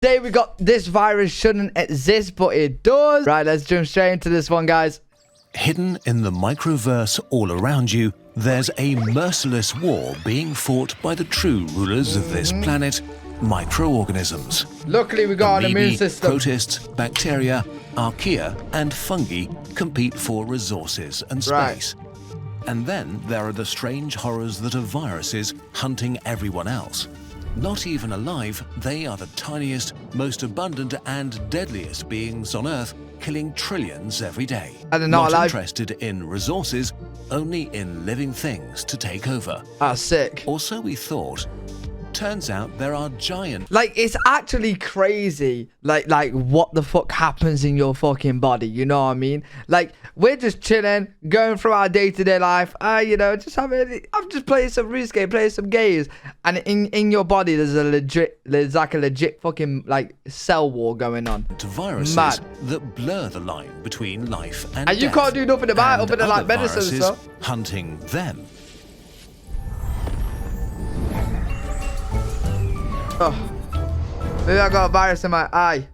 Today we got this virus shouldn't exist, but it does. Right, let's jump straight into this one, guys. Hidden in the microverse all around you, there's a merciless war being fought by the true rulers of this planet, microorganisms. Luckily, we got an immune system. Protists, bacteria, archaea, and fungi compete for resources and space. And then there are the strange horrors that are viruses hunting everyone else. Not even alive, they are the tiniest, most abundant, and deadliest beings on Earth, killing trillions every day. And they're not alive. Interested in resources, only in living things to take over. That's sick. Or so we thought. Turns out there are giant... Like, it's actually crazy, like what the fuck happens in your fucking body, you know what I mean? Like, we're just chilling, going through our day-to-day life, you know, just having... I'm just playing some RuneScape, playing some games, and in your body, there's like a legit fucking, like, cell war going on. To viruses that blur the line between life and death. You can't do nothing about it other than, like, medicine and stuff. Hunting them. Oh, maybe I got a virus in my eye.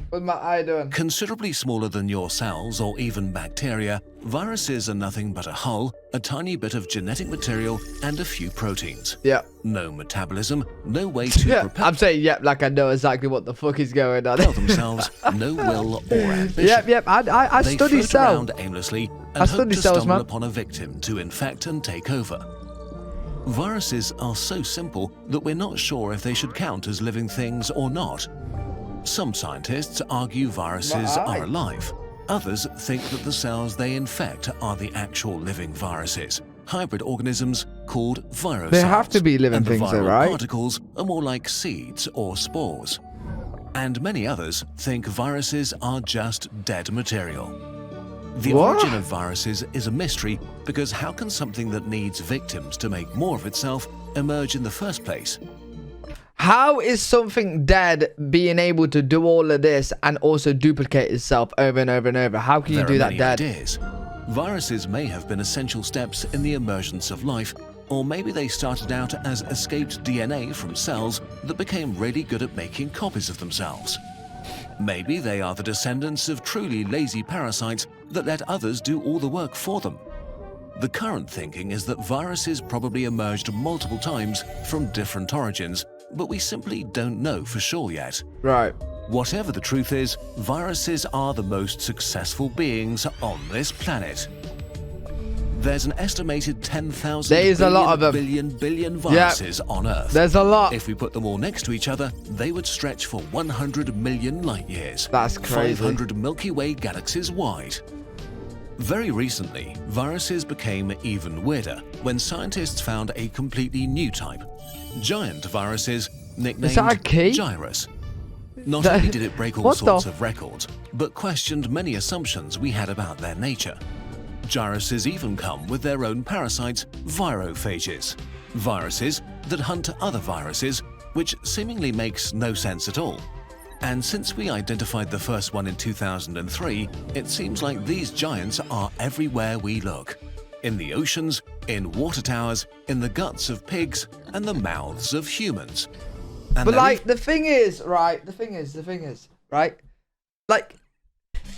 What's my eye doing? Considerably smaller than your cells or even bacteria, viruses are nothing but a hull, a tiny bit of genetic material, and a few proteins. Yeah. No metabolism, no way to prepare. I'm saying yep, like I know exactly what the fuck is going on. Tell themselves, no will or ambition. Yep. I study cells. Around aimlessly and hope to stumble upon a victim to infect and take over. Viruses are so simple that we're not sure if they should count as living things or not. Some scientists argue viruses are alive. Others think that the cells they infect are the actual living viruses, hybrid organisms called virocells. They have to be living things, though, right? Particles are more like seeds or spores. And many others think viruses are just dead material. The origin of viruses is a mystery because how can something that needs victims to make more of itself emerge in the first place? How is something dead being able to do all of this and also duplicate itself over and over and over? How can you do that dead? Ideas. Viruses may have been essential steps in the emergence of life, or maybe they started out as escaped DNA from cells that became really good at making copies of themselves. Maybe they are the descendants of truly lazy parasites that let others do all the work for them. The current thinking is that viruses probably emerged multiple times from different origins, but we simply don't know for sure yet. Right. Whatever the truth is, viruses are the most successful beings on this planet. There's an estimated 10,000 billion viruses on Earth. There's a lot. If we put them all next to each other, they would stretch for 100 million light years. That's crazy. 500 Milky Way galaxies wide. Very recently, viruses became even weirder when scientists found a completely new type. Giant viruses nicknamed Gyrus. Not only did it break all sorts of records, but questioned many assumptions we had about their nature. Gyruses even come with their own parasites, Virophages. Viruses that hunt other viruses, which seemingly makes no sense at all. And since we identified the first one in 2003, it seems like these giants are everywhere we look. In the oceans, in water towers, in the guts of pigs, and the mouths of humans. And but like, the thing is, right? The thing is, right? Like,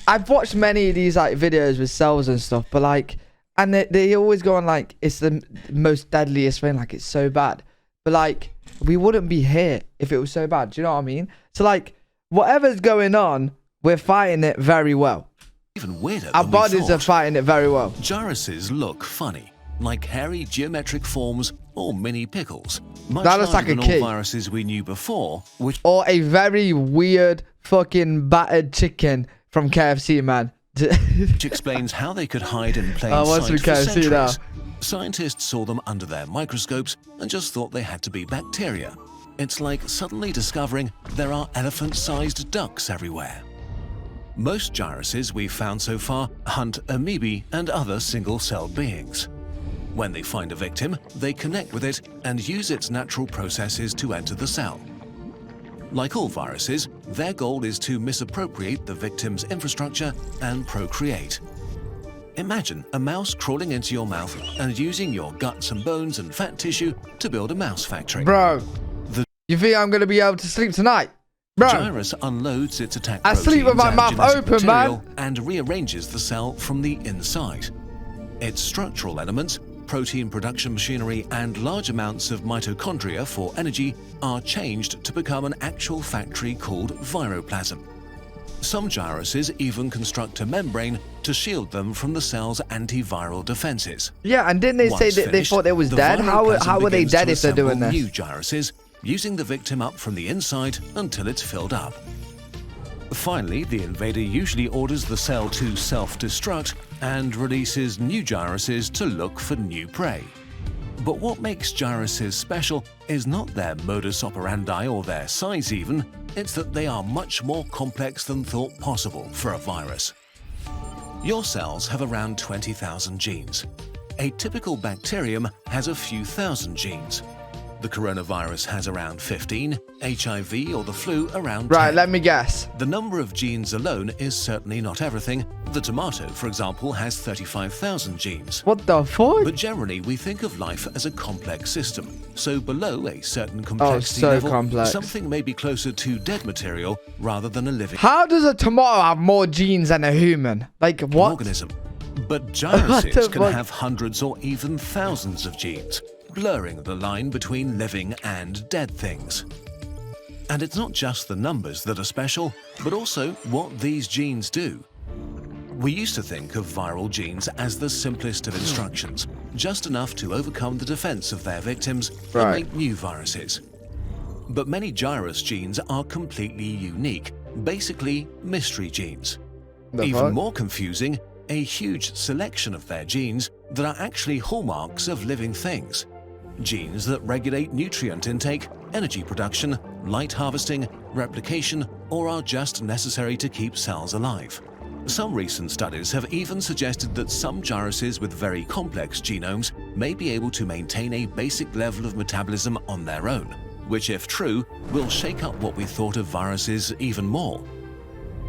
I've watched many of these like videos with cells and stuff, but like, and they always go on like, it's the most deadliest thing, like it's so bad. But like, we wouldn't be here if it was so bad. Do you know what I mean? So like, whatever's going on, we're fighting it very well. Even weirder. Our bodies are fighting it very well. Gyruses look funny, like hairy geometric forms or mini pickles. Much that looks like a kid. All viruses we knew before, or a very weird fucking battered chicken from KFC, man. Which explains how they could hide in plain sight for centuries. Now. Scientists saw them under their microscopes and just thought they had to be bacteria. It's like suddenly discovering there are elephant-sized ducks everywhere. Most gyruses we've found so far hunt amoebae and other single-celled beings. When they find a victim, they connect with it and use its natural processes to enter the cell. Like all viruses, their goal is to misappropriate the victim's infrastructure and procreate. Imagine a mouse crawling into your mouth and using your guts and bones and fat tissue to build a mouse factory. Bro, you think I'm going to be able to sleep tonight? Bro, Gyrus unloads its attack I sleep with proteins my and mouth genetic open, man. material and rearranges the cell from the inside. Its structural elements, protein production machinery, and large amounts of mitochondria for energy are changed to become an actual factory called viroplasm. Some gyruses even construct a membrane to shield them from the cell's antiviral defenses. Yeah, and didn't they say Once that they finished, thought they was the dead? How viroplasm are they begins dead to if they're doing assemble this? new gyruses, using the victim up from the inside until it's filled up. Finally, the invader usually orders the cell to self-destruct and releases new gyruses to look for new prey. But what makes gyruses special is not their modus operandi or their size even, it's that they are much more complex than thought possible for a virus. Your cells have around 20,000 genes. A typical bacterium has a few thousand genes. The coronavirus has around 15, HIV or the flu around 10. Right, let me guess. The number of genes alone is certainly not everything. The tomato, for example, has 35,000 genes. What the fuck? But generally, we think of life as a complex system. So below a certain complexity so level, complex. something may be closer to dead material rather than a living How does a tomato have more genes than a human? Like, what? organism. But What gyruses the can fuck? have hundreds or even thousands of genes, blurring the line between living and dead things. And it's not just the numbers that are special, but also what these genes do. We used to think of viral genes as the simplest of instructions, just enough to overcome the defense of their victims and Right. make new viruses. But many gyrus genes are completely unique, basically mystery genes. The Even fuck? more confusing, a huge selection of their genes that are actually hallmarks of living things. Genes that regulate nutrient intake, energy production, light harvesting, replication, or are just necessary to keep cells alive. Some recent studies have even suggested that some gyruses with very complex genomes may be able to maintain a basic level of metabolism on their own, which, if true, will shake up what we thought of viruses even more.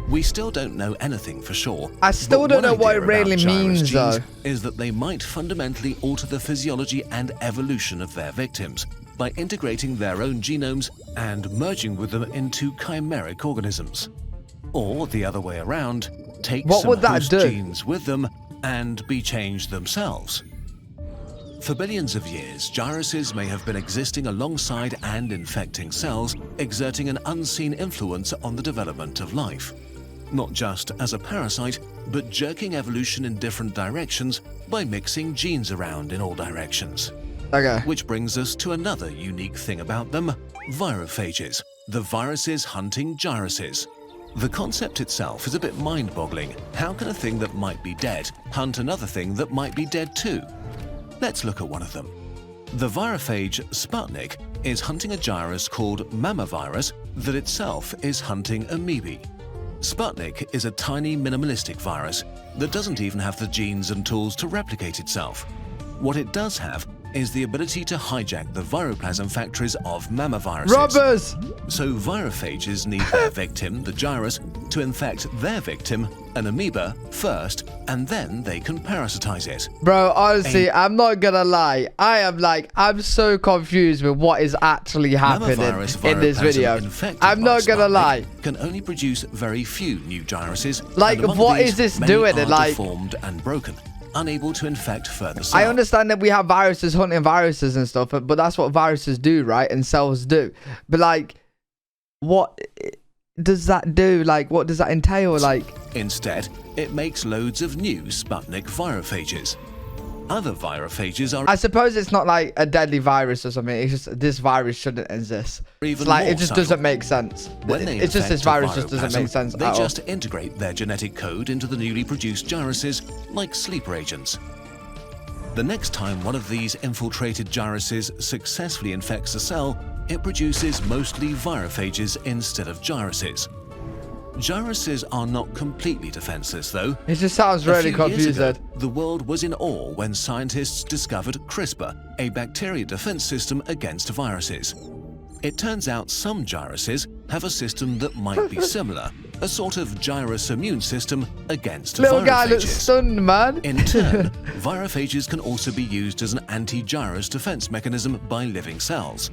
We still don't know anything for sure. I still but don't one know what idea it really about gyrus means, genes though. is that they might fundamentally alter the physiology and evolution of their victims by integrating their own genomes and merging with them into chimeric organisms. Or the other way around, take What some would that host do? genes with them and be changed themselves. For billions of years, gyruses may have been existing alongside and infecting cells, exerting an unseen influence on the development of life. Not just as a parasite, but jerking evolution in different directions by mixing genes around in all directions. Okay. Which brings us to another unique thing about them, virophages, the viruses hunting gyruses. The concept itself is a bit mind-boggling. How can a thing that might be dead hunt another thing that might be dead too? Let's look at one of them. The virophage Sputnik is hunting a gyrus called mammavirus that itself is hunting amoebae. Sputnik is a tiny minimalistic virus that doesn't even have the genes and tools to replicate itself. What it does have is the ability to hijack the viroplasm factories of mammaviruses. Robbers! So virophages need their victim, the gyrus, to infect their victim, an amoeba, first, and then they can parasitize it. Bro, honestly, I'm not gonna lie. I'm so confused with what is actually happening Mammavirus in this viroplasm video. infected I'm by not gonna Sputnik lie. Can only produce very few new gyruses. Like, and among what these, is this many doing? are Like- deformed and broken, unable to infect further cells. I understand that we have viruses hunting viruses and stuff, but that's what viruses do, right? And cells do. But like, what does that do? Like, what does that entail? Like, Instead, it makes loads of new Sputnik virophages. Other virophages are I suppose it's not like a deadly virus or something. It's just this virus shouldn't exist. even It's like more it just subtle. doesn't make sense. When they It's just this infect a virus just doesn't viroplasm, make sense They at all. just integrate their genetic code into the newly produced gyruses like sleeper agents. The next time one of these infiltrated gyruses successfully infects a cell, it produces mostly virophages instead of gyruses. Gyruses are not completely defenseless, though. It just sounds A really few years ago, confusing. the world was in awe when scientists discovered CRISPR, a bacteria defense system against viruses. It turns out some gyruses have a system that might be similar, a sort of gyrus immune system against Little guy looks virophages. stunned, man. In turn, virophages can also be used as an anti-gyrus defense mechanism by living cells.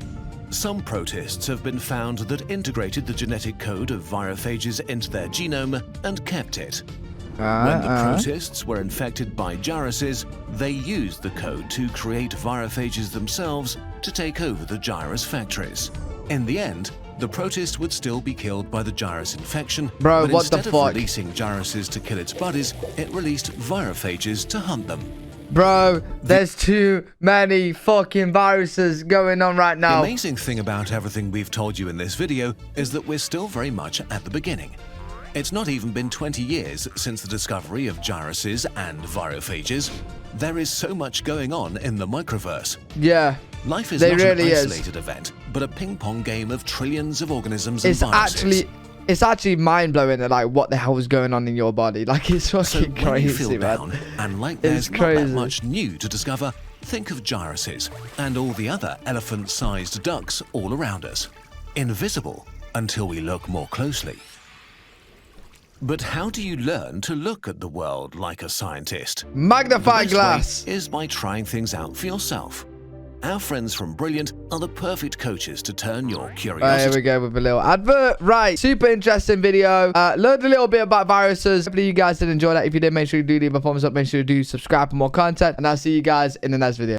Some protists have been found that integrated the genetic code of virophages into their genome and kept it. When the protists were infected by gyruses, they used the code to create virophages themselves to take over the gyrus factories. In the end, the protist would still be killed by the gyrus infection, Bro, but what the instead fuck? of releasing gyruses to kill its buddies, it released virophages to hunt them. Bro, there's too many fucking viruses going on right now. The amazing thing about everything we've told you in this video is that we're still very much at the beginning. It's not even been 20 years since the discovery of gyruses and virophages. There is so much going on in the microverse. Yeah. Life is They not really an is. isolated event, but a ping-pong game of trillions of organisms and viruses. It's actually mind-blowing that, like, what the hell is going on in your body. Like, it's So fucking when crazy, you feel man. down and like there's not crazy. that much new to discover, think of gyruses and all the other elephant-sized ducks all around us. Invisible until we look more closely. But how do you learn to look at the world like a scientist? Magnifying The best way glass. is by trying things out for yourself. Our friends from Brilliant are the perfect coaches to turn your curiosity. Here we go with a little advert. Right, super interesting video. Learned a little bit about viruses. Hopefully you guys did enjoy that. If you did, make sure you do leave a thumbs up. Make sure you do subscribe for more content. And I'll see you guys in the next video.